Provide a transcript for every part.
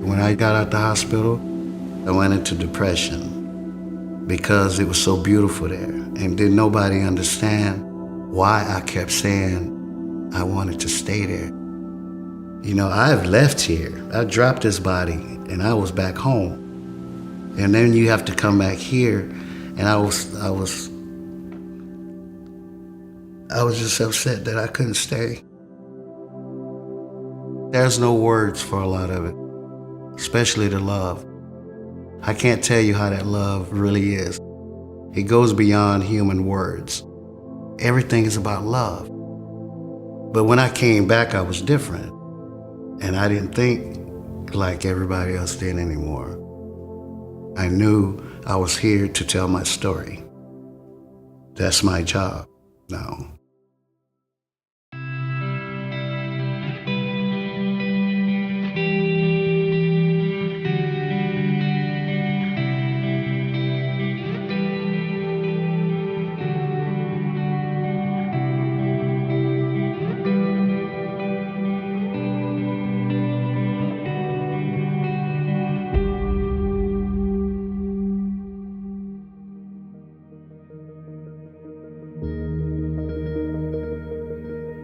When I got out the hospital, I went into depression because it was so beautiful there. And didn't nobody understand why I kept saying I wanted to stay there. You know, I've left here. I dropped this body and I was back home. And then you have to come back here, and I was just upset that I couldn't stay. There's no words for a lot of it, especially the love. I can't tell you how that love really is. It goes beyond human words. Everything is about love. But when I came back, I was different. And I didn't think like everybody else did anymore. I knew I was here to tell my story. That's my job now.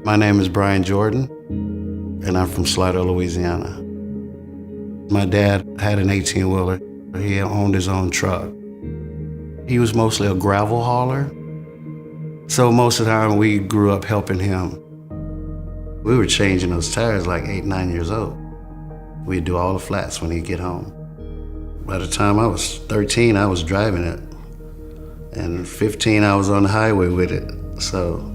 My name is Brian Jordan, and I'm from Slidell, Louisiana. My dad had an 18-wheeler. He owned his own truck. He was mostly a gravel hauler, so most of the time we grew up helping him. We were changing those tires like 8, 9 years old. We'd do all the flats when he'd get home. By the time I was 13, I was driving it, and 15, I was on the highway with it. So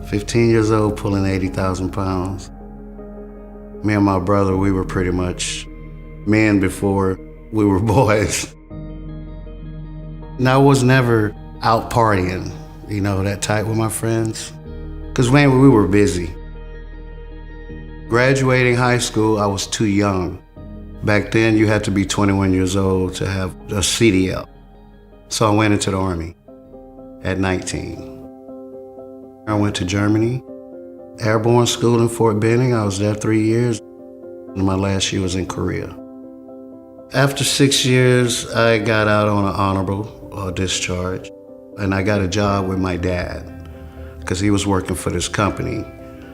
15 years old, pulling 80,000 pounds. Me and my brother, we were pretty much men before we were boys. And I was never out partying, you know, that tight with my friends, because man, we were busy. Graduating high school, I was too young. Back then, you had to be 21 years old to have a CDL. So I went into the Army at 19. I went to Germany, airborne school in Fort Benning. I was there 3 years, and my last year was in Korea. After 6 years, I got out on an honorable discharge, and I got a job with my dad because he was working for this company,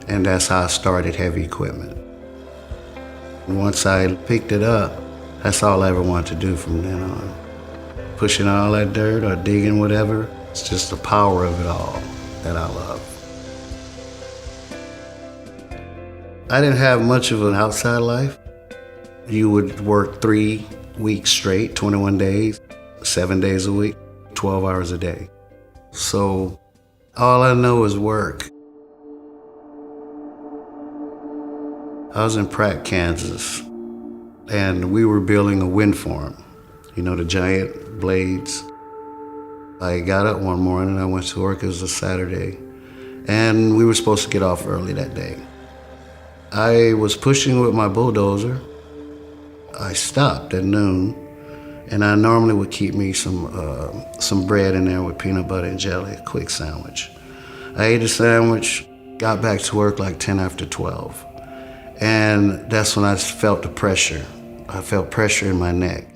and that's how I started heavy equipment. And once I picked it up, that's all I ever wanted to do from then on. Pushing all that dirt or digging whatever, it's just the power of it all that I love. I didn't have much of an outside life. You would work 3 weeks straight, 21 days, 7 days a week, 12 hours a day. So all I know is work. I was in Pratt, Kansas, and we were building a wind farm. You know, the giant blades. I got up one morning, I went to work, it was a Saturday, and we were supposed to get off early that day. I was pushing with my bulldozer. I stopped at noon, and I normally would keep me some bread in there with peanut butter and jelly, a quick sandwich. I ate a sandwich, got back to work like 10 after 12, and that's when I felt the pressure. I felt pressure in my neck.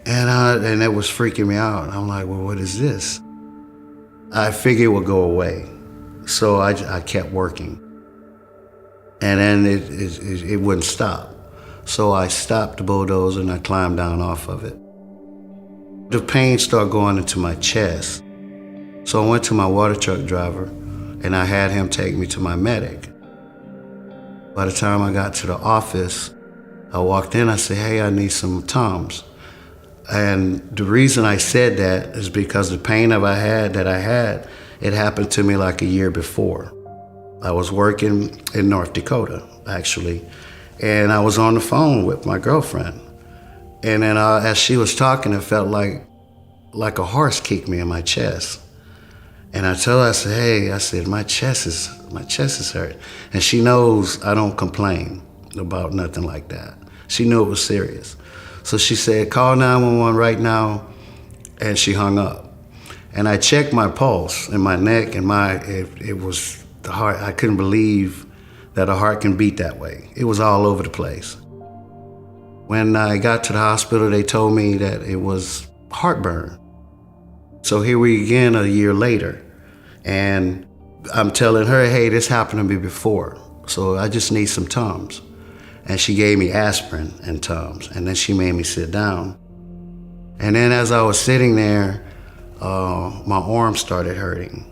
And it was freaking me out. I'm like, well, what is this? I figured it would go away. So I kept working. And then it wouldn't stop. So I stopped the bulldozer and I climbed down off of it. The pain started going into my chest. So I went to my water truck driver and I had him take me to my medic. By the time I got to the office, I walked in, I said, hey, I need some Tums. And the reason I said that is because the pain that I had, it happened to me like a year before. I was working in North Dakota, actually, and I was on the phone with my girlfriend. And then as she was talking, it felt like a horse kicked me in my chest. And I told her, I said, hey, I said, my chest is hurt. And she knows I don't complain about nothing like that. She knew it was serious. So she said, call 911 right now, and she hung up. And I checked my pulse in my neck, and it was the heart. I couldn't believe that a heart can beat that way. It was all over the place. When I got to the hospital, they told me that it was heartburn. So here we again a year later, and I'm telling her, hey, this happened to me before, so I just need some Tums. And she gave me aspirin and Tums, and then she made me sit down. And then as I was sitting there, my arm started hurting.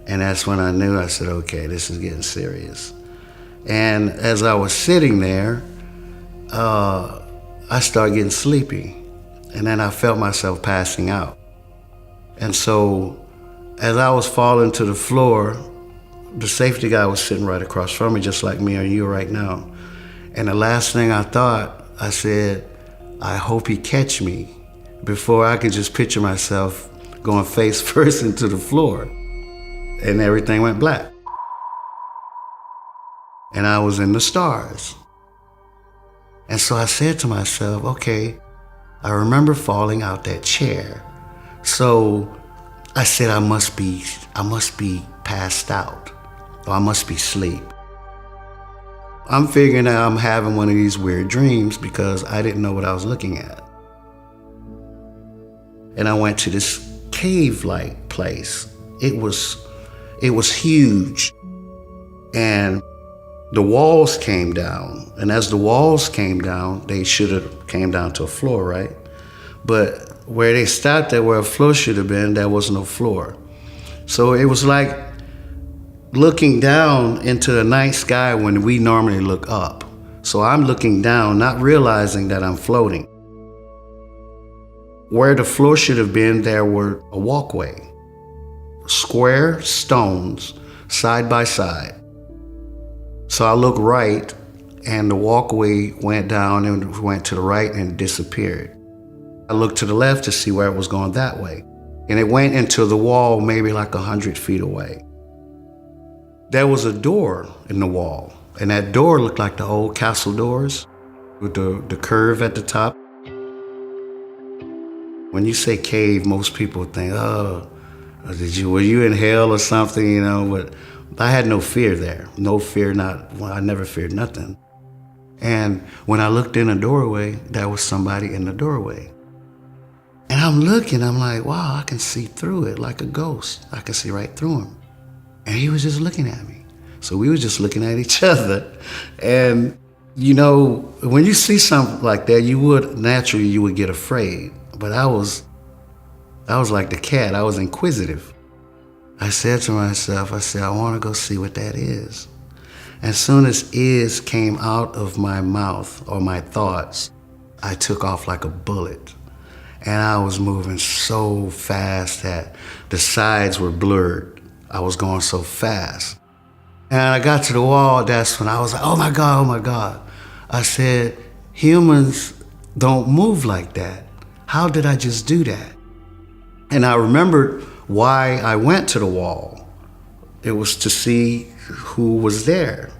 And that's when I knew, I said, okay, this is getting serious. And as I was sitting there, I started getting sleepy. And then I felt myself passing out. And so as I was falling to the floor, the safety guy was sitting right across from me, just like me or you right now. And the last thing I thought, I said, I hope he catch me, before I could just picture myself going face first into the floor. And everything went black. And I was in the stars. And so I said to myself, okay, I remember falling out that chair. So I said, I must be passed out, or I must be asleep. I'm figuring that I'm having one of these weird dreams because I didn't know what I was looking at. And I went to this cave-like place. It was huge. And the walls came down. And as the walls came down, they should have came down to a floor, right? But where they stopped at, where a floor should have been, there was no floor. So it was like looking down into the night sky when we normally look up. So I'm looking down, not realizing that I'm floating. Where the floor should have been, there were a walkway, square stones, side by side. So I looked right, and the walkway went down and went to the right and disappeared. I looked to the left to see where it was going that way. And it went into the wall maybe like 100 feet away. There was a door in the wall, and that door looked like the old castle doors with the curve at the top. When you say cave, most people think, oh, were you in hell or something, you know? But I had no fear there. No fear, I never feared nothing. And when I looked in the doorway, there was somebody in the doorway. And I'm looking, I'm like, wow, I can see through it like a ghost. I can see right through him. And he was just looking at me. So we were just looking at each other. And, you know, when you see something like that, you would get afraid. But I was like the cat, I was inquisitive. I said to myself, I want to go see what that is. As soon as "is" came out of my mouth or my thoughts, I took off like a bullet. And I was moving so fast that the sides were blurred. I was going so fast. And I got to the wall, that's when I was like, oh my God. I said, humans don't move like that. How did I just do that? And I remembered why I went to the wall. It was to see who was there.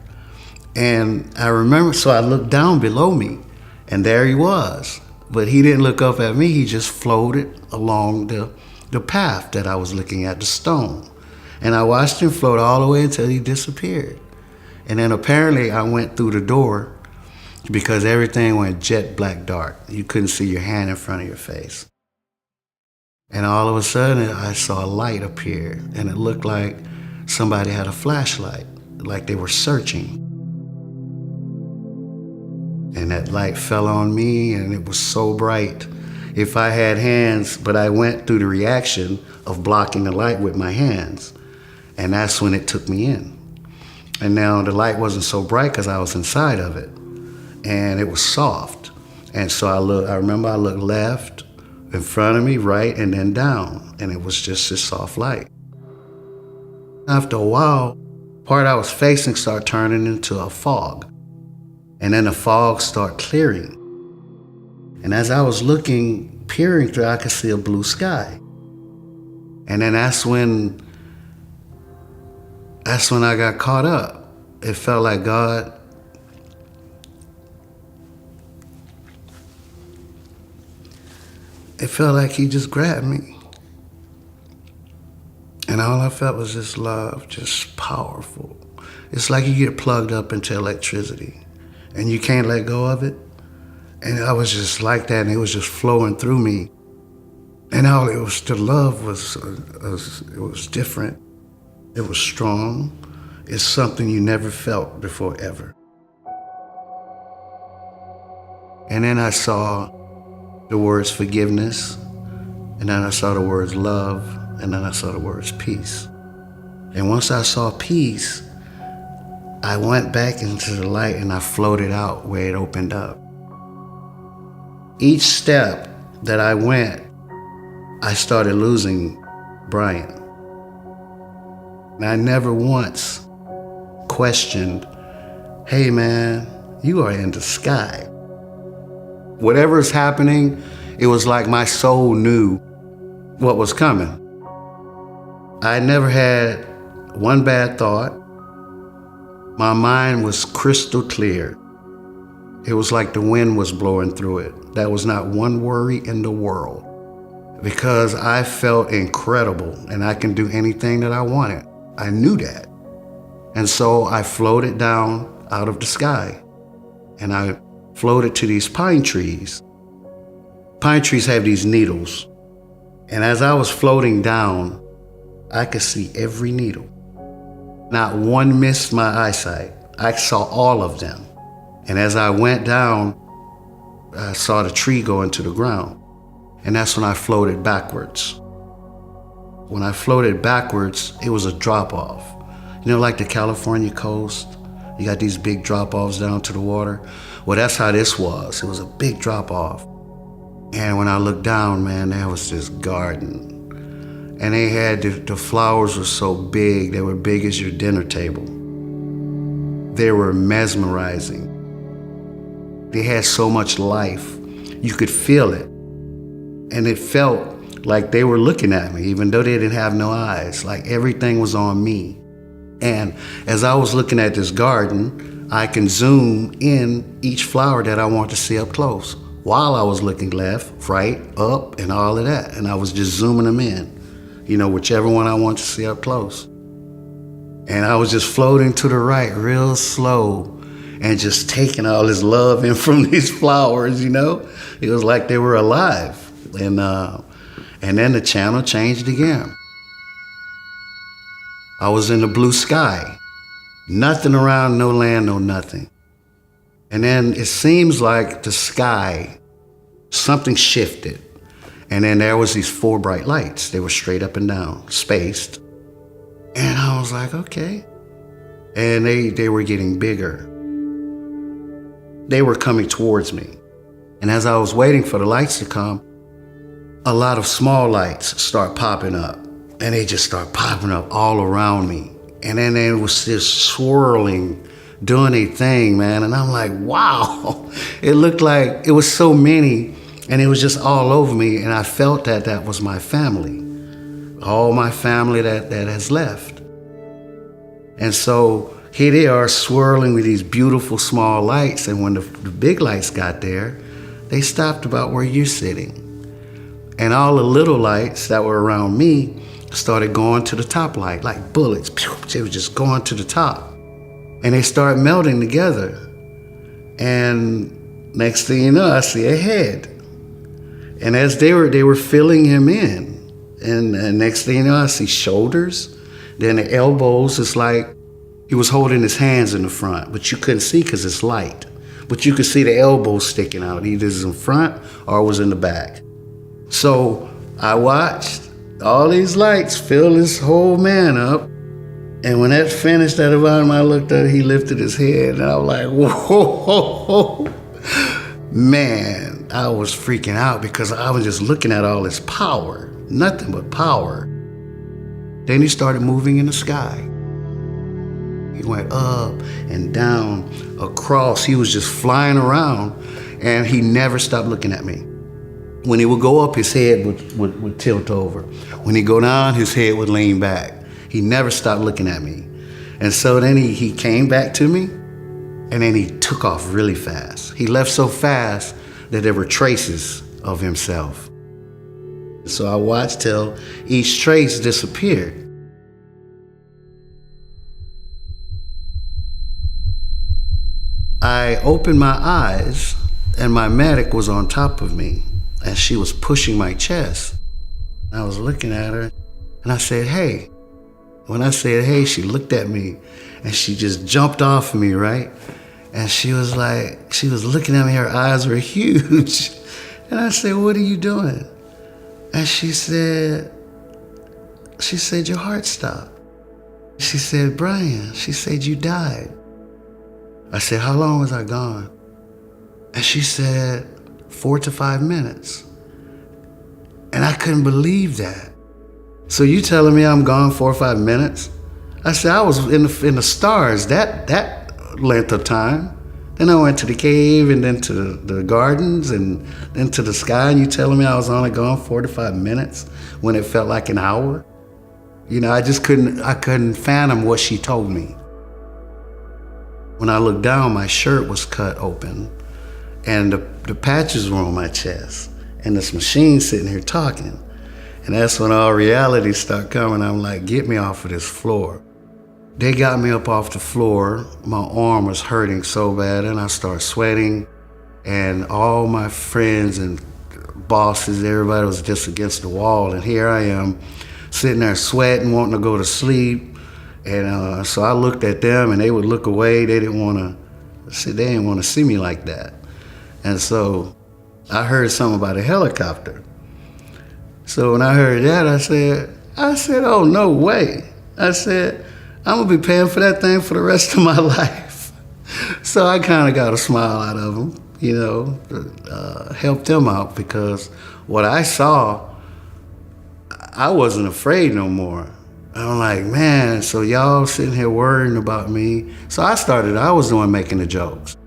And I remember, so I looked down below me, and there he was. But he didn't look up at me, he just floated along the path that I was looking at, the stone. And I watched him float all the way until he disappeared. And then apparently I went through the door because everything went jet black dark. You couldn't see your hand in front of your face. And all of a sudden I saw a light appear, and it looked like somebody had a flashlight, like they were searching. And that light fell on me, and it was so bright. If I had hands, but I went through the reaction of blocking the light with my hands. And that's when it took me in. And now the light wasn't so bright because I was inside of it. And it was soft. And so I remember I looked left, in front of me, right, and then down. And it was just this soft light. After a while, part I was facing started turning into a fog. And then the fog started clearing. And as I was looking, peering through, I could see a blue sky. And then that's when I got caught up. It felt like God he just grabbed me. And all I felt was this love, just powerful. It's like you get plugged up into electricity and you can't let go of it. And I was just like that, and it was just flowing through me. And all it was, the love was it was different. It was strong. It's something you never felt before, ever. And then I saw the words forgiveness, and then I saw the words love, and then I saw the words peace. And once I saw peace, I went back into the light and I floated out where it opened up. Each step that I went, I started losing Brian. And I never once questioned, hey man, you are in the sky. Whatever is happening, it was like my soul knew what was coming. I never had one bad thought. My mind was crystal clear. It was like the wind was blowing through it. There was not one worry in the world, because I felt incredible and I can do anything that I wanted. I knew that. And so I floated down out of the sky, and I floated to these pine trees. Pine trees have these needles. And as I was floating down, I could see every needle. Not one missed my eyesight. I saw all of them. And as I went down, I saw the tree go into the ground. And that's when I floated backwards. When I floated backwards, it was a drop-off. You know, like the California coast, you got these big drop-offs down to the water. Well, that's how this was. It was a big drop-off. And when I looked down, man, there was this garden. And they had, the flowers were so big, they were big as your dinner table. They were mesmerizing. They had so much life. You could feel it. And it felt like they were looking at me, even though they didn't have no eyes. Like everything was on me. And as I was looking at this garden, I can zoom in each flower that I want to see up close, while I was looking left, right, up, and all of that. And I was just zooming them in, you know, whichever one I want to see up close. And I was just floating to the right real slow and just taking all this love in from these flowers, you know? It was like they were alive. And then the channel changed again. I was in the blue sky. Nothing around, no land, no nothing. And then it seems like the sky, something shifted. And then there was these 4 bright lights. They were straight up and down, spaced. And I was like, okay. And they were getting bigger. They were coming towards me. And as I was waiting for the lights to come, a lot of small lights start popping up. And they just start popping up all around me. And then they was just swirling, doing a thing, man. And I'm like, wow. It looked like it was so many, and it was just all over me. And I felt that that was my family. All my family that has left. And so here they are swirling with these beautiful small lights. And when the big lights got there, they stopped about where you're sitting. And all the little lights that were around me started going to the top light, like bullets. They were just going to the top. And they start melting together. And next thing you know, I see a head. And as they were filling him in. And next thing you know, I see shoulders. Then the elbows, it's like he was holding his hands in the front, but you couldn't see because it's light. But you could see the elbows sticking out, either it's in front or it was in the back. So I watched all these lights fill this whole man up. And when that finished at the bottom, I looked at it, he lifted his head, and I was like, whoa. Man, I was freaking out because I was just looking at all this power, nothing but power. Then he started moving in the sky. He went up and down, across. He was just flying around, and he never stopped looking at me. When he would go up, his head would tilt over. When he'd go down, his head would lean back. He never stopped looking at me. And so then he came back to me, and then he took off really fast. He left so fast that there were traces of himself. So I watched till each trace disappeared. I opened my eyes, And my medic was on top of me, and she was pushing my chest. I was looking at her, and I said, hey. When I said, hey, she looked at me, and she just jumped off of me, right? And she was looking at me, her eyes were huge. And I said, what are you doing? And she said, your heart stopped. She said, Brian, she said, you died. I said, how long was I gone? And she said, 4 to 5 minutes. And I couldn't believe that. So you telling me I'm gone 4 or 5 minutes? I said, I was in the stars that length of time. Then I went to the cave and then to the gardens and then to the sky, and you telling me I was only gone 4 to 5 minutes when it felt like an hour? You know, I couldn't fathom what she told me. When I looked down, my shirt was cut open and the patches were on my chest and this machine sitting here talking. And that's when all reality started coming. I'm like, get me off of this floor. They got me up off the floor. My arm was hurting so bad and I started sweating, and all my friends and bosses, everybody was just against the wall. And here I am sitting there sweating, wanting to go to sleep. And so I looked at them and they would look away. They didn't want to see me like that. And so I heard something about a helicopter. So when I heard that, I said, oh, no way. I said, I'm gonna be paying for that thing for the rest of my life. So I kind of got a smile out of them, you know, helped them out, because what I saw, I wasn't afraid no more. I'm like, man, so y'all sitting here worrying about me. So I was the one making the jokes.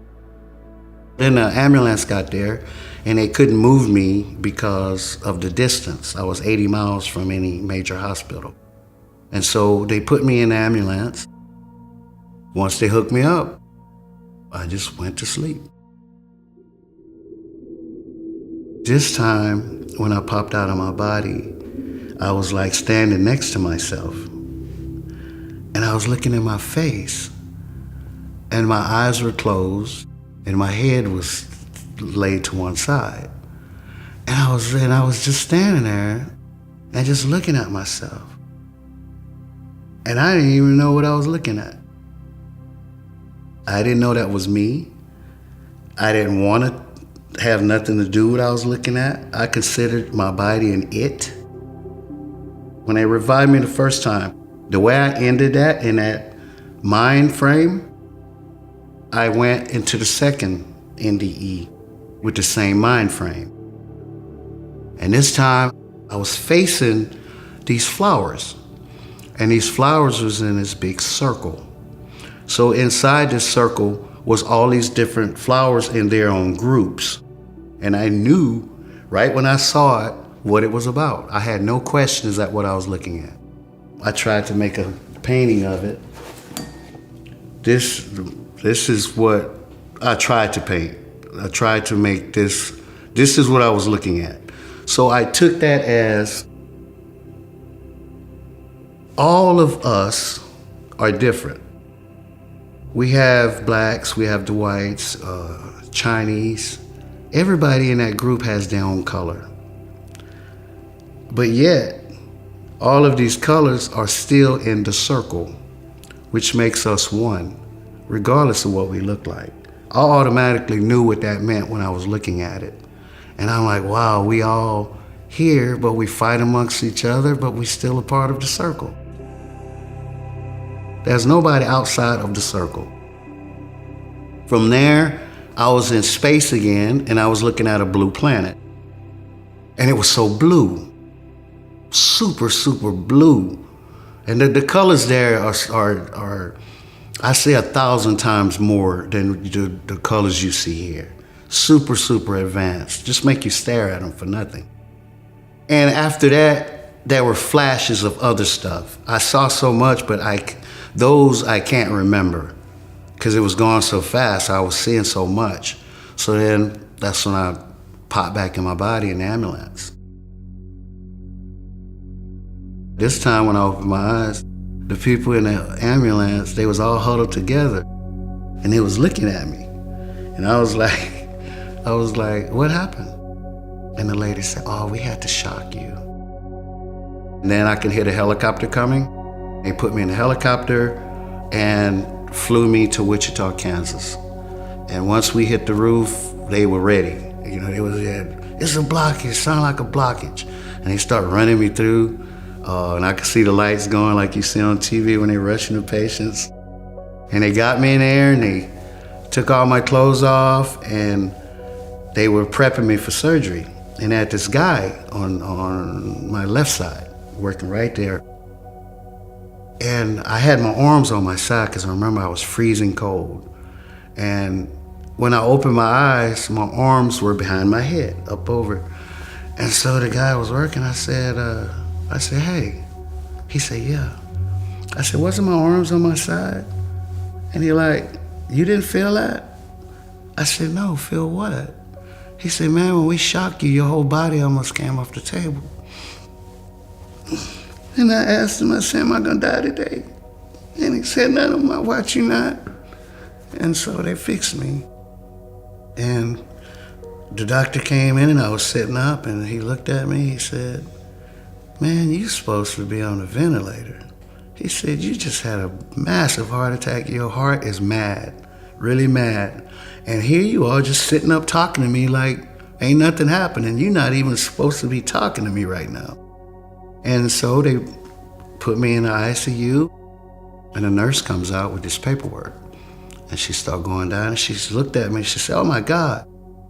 Then the ambulance got there and they couldn't move me because of the distance. I was 80 miles from any major hospital. And so they put me in the ambulance. Once they hooked me up, I just went to sleep. This time, when I popped out of my body, I was like standing next to myself. And I was looking at my face. And my eyes were closed, and my head was laid to one side. And I was just standing there and just looking at myself. And I didn't even know what I was looking at. I didn't know that was me. I didn't want to have nothing to do with what I was looking at. I considered my body an it. When they revived me the first time, the way I ended that in that mind frame, I went into the second NDE with the same mind frame. And this time I was facing these flowers. And these flowers was in this big circle. So inside this circle was all these different flowers in their own groups. And I knew right when I saw it what it was about. I had no questions at what I was looking at. I tried to make a painting of it. This is what I tried to paint. I tried to make this is what I was looking at. So I took that as all of us are different. We have blacks, we have the whites, Chinese. Everybody in that group has their own color. But yet, all of these colors are still in the circle, which makes us one, regardless of what we look like. I automatically knew what that meant when I was looking at it. And I'm like, wow, we all here, but we fight amongst each other, but we still a part of the circle. There's nobody outside of the circle. From there, I was in space again, and I was looking at a blue planet. And it was so blue, super, super blue. And the colors there are I say 1,000 times more than the colors you see here. Super, super advanced. Just make you stare at them for nothing. And after that, there were flashes of other stuff. I saw so much, but those I can't remember because it was going so fast. I was seeing so much. So then that's when I popped back in my body in the ambulance. This time when I opened my eyes, the people in the ambulance, they was all huddled together and they was looking at me. And I was like, I was like, what happened? And the lady said, oh, we had to shock you. And then I could hear the helicopter coming. They put me in a helicopter and flew me to Wichita, Kansas. And once we hit the roof, they were ready. You know, they was it's a blockage, sound like a blockage. And they start running me through, and I could see the lights going like you see on TV when they're rushing the patients. And they got me in there and they took all my clothes off and they were prepping me for surgery. And I had this guy on my left side, working right there. And I had my arms on my side because I remember I was freezing cold. And when I opened my eyes, my arms were behind my head, up over. And so the guy was working, I said, hey. He said, yeah. I said, wasn't my arms on my side? And he like, you didn't feel that? I said, no, feel what? He said, man, when we shocked you, your whole body almost came off the table. And I asked him, I said, am I gonna die today? And he said, no, I'm not watching that. And so they fixed me. And the doctor came in and I was sitting up and he looked at me, he said, man, you're supposed to be on a ventilator. He said, you just had a massive heart attack. Your heart is mad, really mad. And here you are just sitting up talking to me like ain't nothing happening. You're not even supposed to be talking to me right now. And so they put me in the ICU and the nurse comes out with this paperwork. And she started going down and she looked at me and she said, oh my God.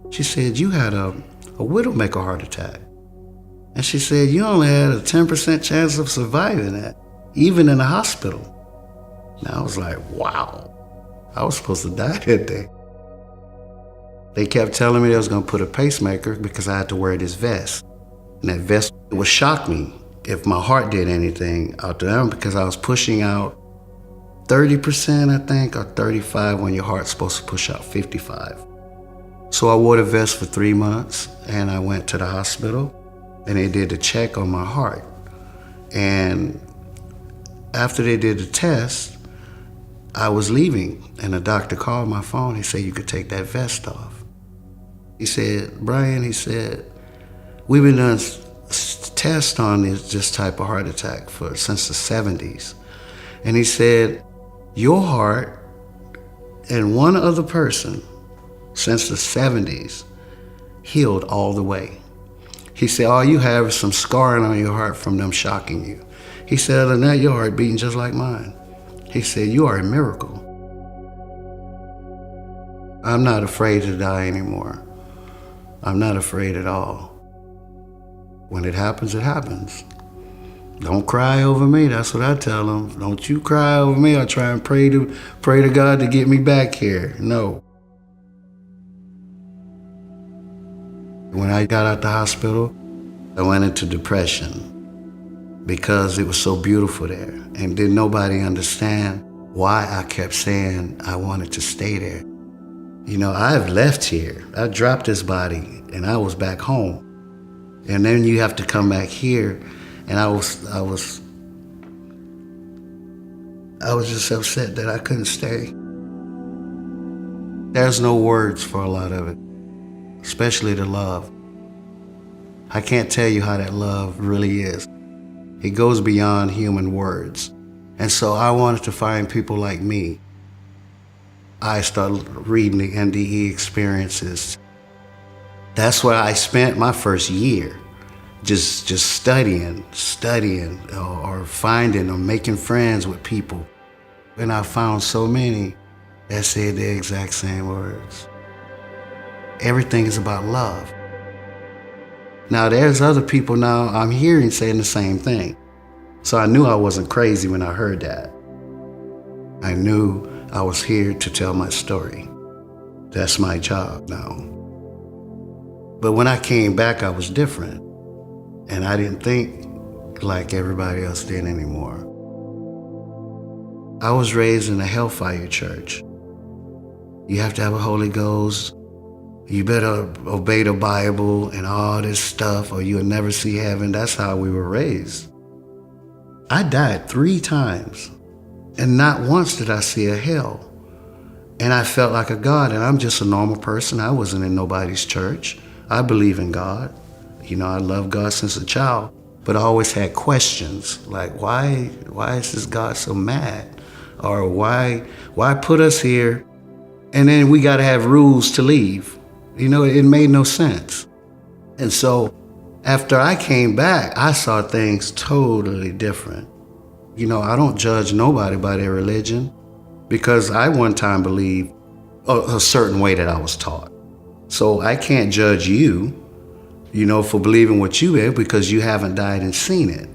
She said, you had a widowmaker heart attack. And she said, you only had a 10% chance of surviving that, even in the hospital. And I was like, wow, I was supposed to die that day. They kept telling me they was gonna put a pacemaker because I had to wear this vest. And that vest would shock me if my heart did anything out there because I was pushing out 30%, I think, or 35 when your heart's supposed to push out 55. So I wore the vest for 3 months and I went to the hospital and they did a check on my heart. And after they did the test, I was leaving and the doctor called my phone. He said, you could take that vest off. He said, Brian, he said, we've been doing tests on this type of heart attack since the 70s. And he said, your heart and one other person since the 70s healed all the way. He said, all you have is some scarring on your heart from them shocking you. He said, other than that, your heart beating just like mine. He said, you are a miracle. I'm not afraid to die anymore. I'm not afraid at all. When it happens, it happens. Don't cry over me, that's what I tell them. Don't you cry over me. I try and pray to God to get me back here. No. When I got out the hospital, I went into depression because it was so beautiful there. And didn't nobody understand why I kept saying I wanted to stay there. You know, I've left here. I dropped this body and I was back home. And then you have to come back here. And I was just upset that I couldn't stay. There's no words for a lot of it, especially the love. I can't tell you how that love really is. It goes beyond human words. And so I wanted to find people like me. I started reading the NDE experiences. That's where I spent my first year. Just studying or finding or making friends with people. And I found so many that said the exact same words. Everything is about love. Now there's other people now I'm hearing saying the same thing. So I knew I wasn't crazy when I heard that. I knew I was here to tell my story. That's my job now. But when I came back, I was different. And I didn't think like everybody else did anymore. I was raised in a hellfire church. You have to have a Holy Ghost. You better obey the Bible and all this stuff or you'll never see heaven. That's how we were raised. I died 3 times and not once did I see a hell. And I felt like a God, and I'm just a normal person. I wasn't in nobody's church. I believe in God. I love God since a child, but I always had questions like, why is this God so mad? Or why put us here? And then we got to have rules to leave. It made no sense. And so after I came back, I saw things totally different. I don't judge nobody by their religion because I one time believed a certain way that I was taught. So I can't judge you, for believing what you did because you haven't died and seen it.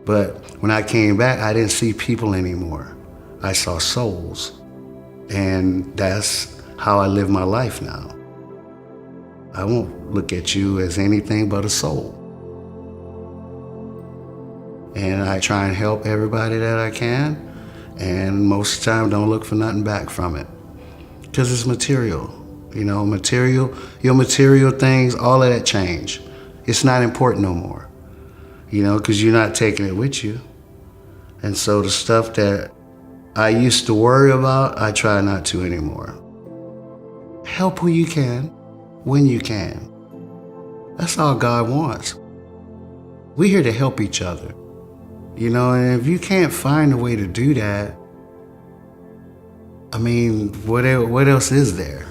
But when I came back, I didn't see people anymore. I saw souls. And that's how I live my life now. I won't look at you as anything but a soul. And I try and help everybody that I can. And most of the time, don't look for nothing back from it. Because it's material. Your material things, all of that change. It's not important no more. Because you're not taking it with you. And so the stuff that I used to worry about, I try not to anymore. Help who you can, when you can. That's all God wants. We're here to help each other. And if you can't find a way to do that, what else is there?